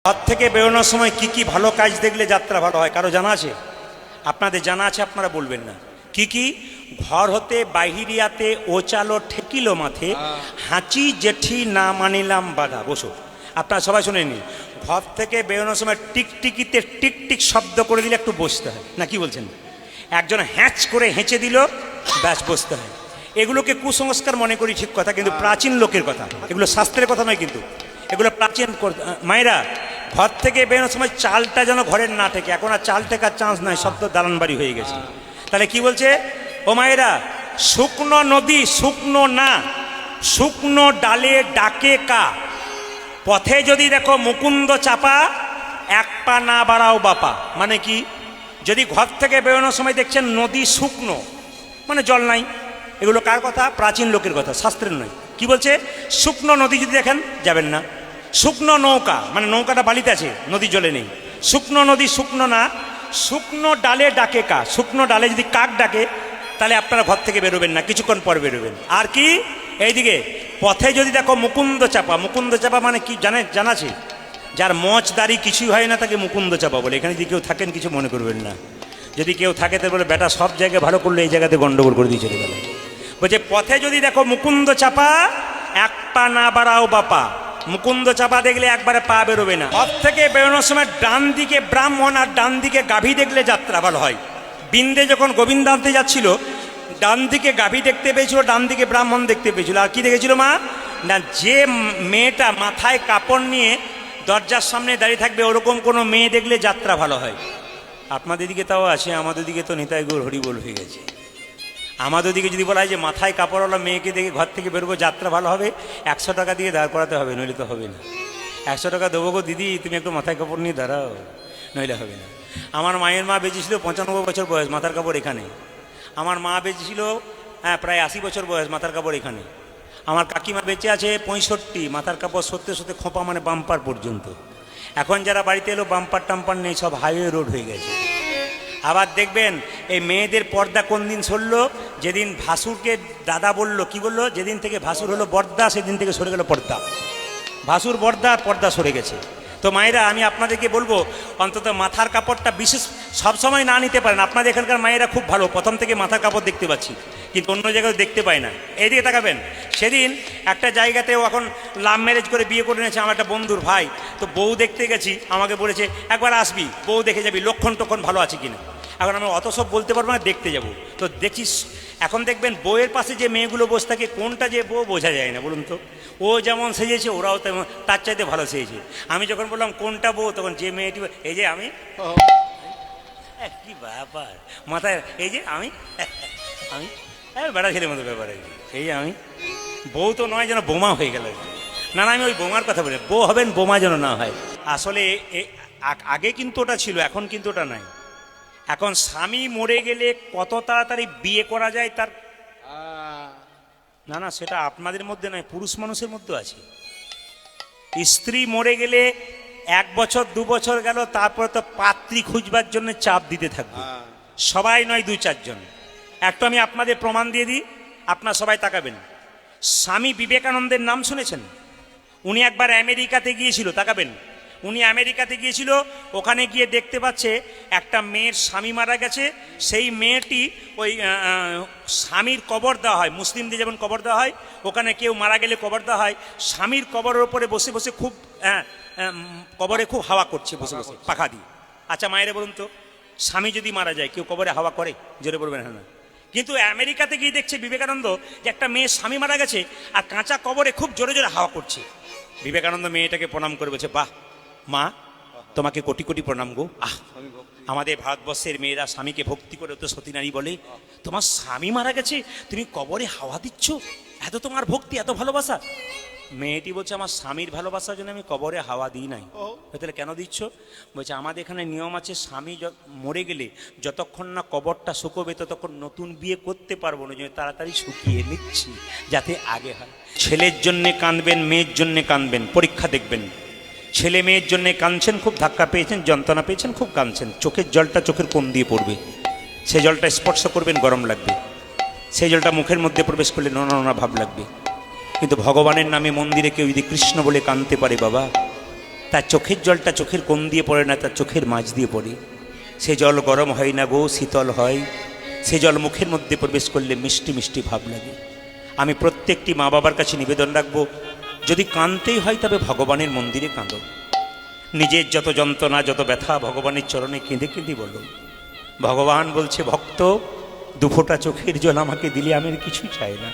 ঘর থেকে বেরোনোর সময় কি কি ভালো কাজ দেখলে যাত্রা ভালো হয় কারো জানা আছে? আপনাদের জানা আছে, আপনারা বলবেন না। কি কি? ঘর হতে বাহিরিয়াতে ওচালো ঠেকিলো মাথে, হাঁচি জেঠি না মানিলাম বাধা। বসো, আপনারা সবাই শুনে নিন। ঘর থেকে বেরোনোর সময় টিকটিকিতে টিকটিক শব্দ করে দিলে একটু বসতে হয় না, কি বলছেন? একজন হ্যাঁচ করে হেঁচে দিল, ব্যাস বসতে হয়। এগুলোকে কুসংস্কার মনে করি, ঠিক কথা, কিন্তু প্রাচীন লোকের কথা, এগুলো শাস্ত্রের কথা নয়, কিন্তু এগুলো প্রাচীন। মায়েরা, ঘর থেকে বেরোনোর সময় চালটা যেন ঘরের না ঠেকে। এখন আর চাল টেকার চান্স নাই, সব তো দালান বাড়ি হয়ে গেছে। তাহলে কি বলছে? ও মায়েরা, শুকনো নদী শুকনো না, শুকনো ডালে ডাকে কা, পথে যদি দেখো মুকুন্দ চাপা, এক পা না বাড়াও বাপা। মানে কি? যদি ঘর থেকে বেরোনোর সময় দেখছেন নদী শুকনো, মানে জল নাই, এগুলো কার কথা? প্রাচীন লোকের কথা, শাস্ত্রের নয়। কি বলছে? শুকনো নদী যদি দেখেন যাবেন না। শুকনো নৌকা, মানে নৌকাটা বালিতে আছে, নদী জলে নেই। শুকনো নদী শুকনো না, শুকনো ডালে ডাকে কা, শুকনো ডালে যদি কাক ডাকে তাহলে আপনারা ঘর থেকে বেরোবেন না, কিছুক্ষণ পর বেরোবেন। আর কি? এইদিকে পথে যদি দেখো মুকুন্দ চাপা, মুকুন্দ চাপা মানে কি জানা আছে? যার মচ দাড়ি কিছুই হয় না তাকে মুকুন্দ চাপা বলে। এখানে যদি কেউ থাকেন কিছু মনে করবেন না, যদি কেউ থাকে তাহলে বলে বেটা সব জায়গায় ভালো করলে এই জায়গাতে গন্ডগোল করে দিয়ে চলে গেল। বলছে পথে যদি দেখো মুকুন্দ চাপা, এক পা না বাড়াও বাপা। মুকুন্দ চাপা দেখলে একবারে পা বেরোবে না। ঘর থেকে বেরোনোর সময় ডান দিকে ব্রাহ্মণ আর ডান দিকে গাভী দেখলে যাত্রা ভালো হয়। বিন্দে যখন গোবিন্দ আনতে যাচ্ছিল, ডান দিকে গাভী দেখতে পেয়েছিল, ডান দিকে ব্রাহ্মণ দেখতে পেয়েছিল। আর কি দেখেছিল মা? না, যে মেয়েটা মাথায় কাপড় নিয়ে দরজার সামনে দাঁড়িয়ে থাকবে ওরকম কোনো মেয়ে দেখলে যাত্রা ভালো হয়। আপনাদের দিকে তাও আছে, আমাদের দিকে তো নিতাই গৌর হরিবোল হয়ে গেছে। আমাদের দিকে যদি বলা হয় যে মাথায় কাপড়ওয়ালা মেয়েকে দেখে ঘর থেকে বেরোবো, যাত্রা ভালো হবে, 100 টাকা দিয়ে দাঁড় করাতে হবে, নইলে তো হবে না। 100 টাকা দেবো গো দিদি, তুমি একটু মাথায় কাপড় নিয়ে দাঁড়াও, নইলে হবে না। আমার মায়ের মা বেঁচেছিল 95 বছর বয়স, মাথার কাপড় এখানে। আমার মা বেঁচেছিল প্রায় 80 বছর বয়স, মাথার কাপড় এখানে। আমার কাকিমা বেঁচে আছে 65, মাথার কাপড় সত্যি সত্যি খোঁপা, মানে বাম্পার পর্যন্ত। এখন যারা বাড়িতে এলো বাম্পার টাম্পার নেই, সব হাইওয়ে রোড হয়ে গেছে। আবার দেখবেন এই মেয়েদের পর্দা কোন দিন সরলো? যেদিন ভাসুরকে দাদা বলল, কি বললো? যেদিন থেকে ভাসুর হলো বর্দা, সেদিন থেকে সরে গেল পর্দা। ভাসুর বর্দা আর পর্দা সরে গেছে। তো মায়েরা, আমি আপনাদেরকে বলবো অন্তত মাথার কাপড়টা বিশেষ সবসময় না নিতে পারেন। আপনাদের এখানকার মায়েরা খুব ভালো, প্রথম থেকে মাথার কাপড় দেখতে পাচ্ছি, কিন্তু অন্য জায়গায় দেখতে পাই না। এইদিকে তাকাবেন। সেদিন একটা জায়গাতেও এখন লাভ ম্যারেজ করে বিয়ে করে নিয়েছে আমার একটা বন্ধুর ভাই। তো বউ দেখতে গেছি, আমাকে বলেছে একবার আসবি, বউ দেখে যাবি, লক্ষণ টক্ষণ ভালো আছে কিনা। এখন আমি অত সব বলতে পারবো না, দেখতে যাব। তো দেখিস এখন দেখবেন বউয়ের পাশে যে মেয়েগুলো বসে থাকে, কোনটা যে বউ বোঝা যায় না, বলুন তো। ও যেমন সেজেছে ওরাও তেমন, তার চাইতে ভালো সেজেছে। আমি যখন বললাম কোনটা বউ, তখন যে মেয়েটি, এই যে আমি, কি ব্যাপার মাথায়, এই যে আমি আমি বেড়া ছেলের মতো ব্যাপার, এই যে আমি। বউ তো নয়, যেন বোমা হয়ে গেল। না না, আমি ওই বোমার কথা বলি, বউ হবেন, বোমা যেন না হয়। আসলে আগে কিন্তু ওটা ছিল, এখন কিন্তু ওটা নাই। এখন স্বামী মরে গেলে কত তাড়াতাড়ি বিয়ে করা যায় তার, না না, সেটা আপনাদের মধ্যে নয়, পুরুষ মানুষের মধ্যে আছে। স্ত্রী মরে গেলে 1 বছর 2 বছর গেল, তারপরে তো পাত্রী খুঁজবার জন্য চাপ দিতে থাকবে। সবাই নয়, 2-4 জন। একটু আমি আপনাদের প্রমাণ দিয়ে দিই, আপনারা সবাই তাকাবেন। স্বামী বিবেকানন্দের নাম শুনেছেন? উনি একবার আমেরিকাতে গিয়েছিল, তাকাবেন। উনি আমেরিকাতে গিয়েছিল, ওখানে গিয়ে দেখতে পাচ্ছে একটা মেয়ের স্বামী মারা গেছে। সেই মেয়েটি ওই স্বামীর কবর দেওয়া হয়, মুসলিমদের যেমন কবর দেওয়া হয়, ওখানে কেউ মারা গেলে কবর দেওয়া হয়। স্বামীর কবরের ওপরে বসে বসে খুব কবরে খুব হাওয়া করছে, বসে বসে পাখা দিয়ে। আচ্ছা মায়েরা বলুন তো, স্বামী যদি মারা যায় কেউ কবরে হাওয়া করে? জোরে বলবেন হ্যাঁ না। কিন্তু আমেরিকাতে গিয়ে দেখছে বিবেকানন্দ যে একটা মেয়ের স্বামী মারা গেছে আর কাঁচা কবরে খুব জোরে জোরে হাওয়া করছে। বিবেকানন্দ মেয়েটাকে প্রণাম করে বলছে, বাহ মা, তোমাকে কোটি কোটি প্রণাম গো। আমাদের ভারতবর্ষের মেয়েরা স্বামীকে ভক্তি করে তো সতী নারী বলে। তোমার স্বামী মারা গেছে, তুমি কবরে হাওয়া দিচ্ছ, এত তোমার ভক্তি, এত ভালোবাসা। মেয়েটি বলছে, আমার স্বামীর ভালোবাসার জন্য আমি কবরে হাওয়া দিই নাই। তাহলে কেন দিচ্ছ? বলছে, আমাদের এখানে নিয়ম আছে, স্বামী মরে গেলে যতক্ষণ না কবরটা শুকোবে ততক্ষণ নতুন বিয়ে করতে পারবো না, তাড়াতাড়ি শুকিয়ে নিচ্ছি যাতে আগে হয়। ছেলের জন্যে কাঁদবেন, মেয়ের জন্যে কাঁদবেন, পরীক্ষা দেখবেন। ছেলে মেয়ের জন্যে কাঁদছেন, খুব ধাক্কা পেয়েছেন, যন্ত্রণা পেয়েছেন, খুব কাঁদছেন, চোখের জলটা চোখের কোণ দিয়ে পড়বে, সেই জলটা স্পর্শ করবেন, গরম লাগবে। সেই জলটা মুখের মধ্যে প্রবেশ করলে নোনা নোনা ভাব লাগবে। কিন্তু ভগবানের নামে মন্দিরে কেউ যদি কৃষ্ণ বলে কাঁদতে পারে বাবা, তার চোখের জলটা চোখের কোণ দিয়ে পড়ে না, তার চোখের মাঝ দিয়ে পড়ে। সে জল গরম হয় না গো, শীতল হয়। সে জল মুখের মধ্যে প্রবেশ করলে মিষ্টি মিষ্টি ভাব লাগে। আমি প্রত্যেকটি মা বাবার কাছে নিবেদন রাখবো, যদি কাঁদতেই হয় তবে ভগবানের মন্দিরে কাঁদো। নিজের যত যন্ত্রণা, যত ব্যথা ভগবানের চরণে কেঁদে কেঁদে বলো। ভগবান বলছে, ভক্ত দুফোঁটা চোখের জল আমাকে দিলে আমি আর কিছুই চাই না।